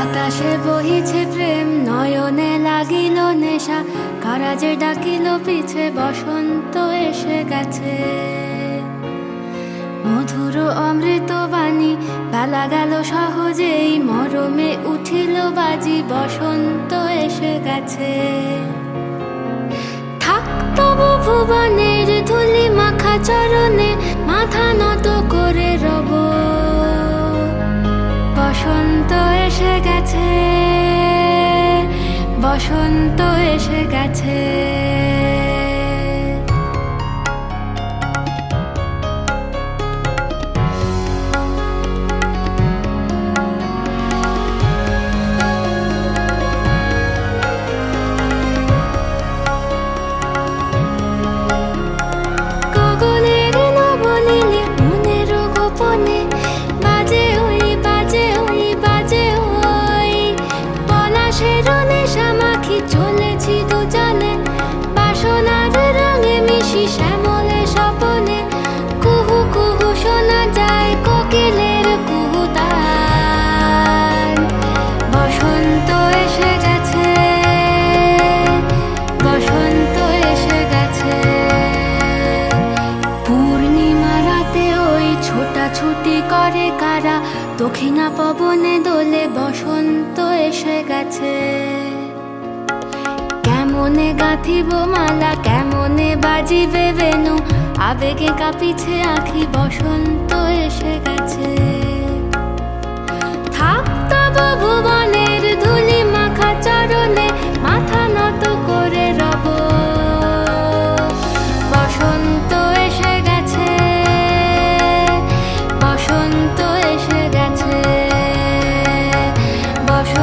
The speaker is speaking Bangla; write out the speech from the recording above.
বাতাসে বহিছে প্রেম, নয়নে লাগিল নেশা, কারাজে ডাকিল পিছে, বসন্ত এসে গেছে। মধুর অমৃত বাণী, বেলা গেল সহজেই, মরমে উঠিল বাজি, বসন্ত এসে গেছে। থাক তবু ভুবনের ধুলি মাখা চরণে, মাথা নত করে রব, বসন্ত এসে গেছে, বসন্ত এসে গেছে। গগনের নবনীলে মনের গোপনে, বাজে ওই বাজে ওই বাজে ওই, পলাশের নেশা মাখি চলেছি দুজনে, বাসনার রঙে মিশি শ্যামলে স্বপনে, কুহু কুহু শোনা যায় কোকিলের কুহুতান। বসন্ত এসে গেছে, বসন্ত এসে গেছে। পূর্ণিমা রাতে ওই ছোটাছুটি করে কারা, দক্ষিণা পবনে দোলে, বসন্ত এসে গেছে। কেমনে গাঁথিব মালা, কেমনে বাজিবে বেনু, আবেগে কাঁপিছে আঁখি, বসন্ত এসে গেছে।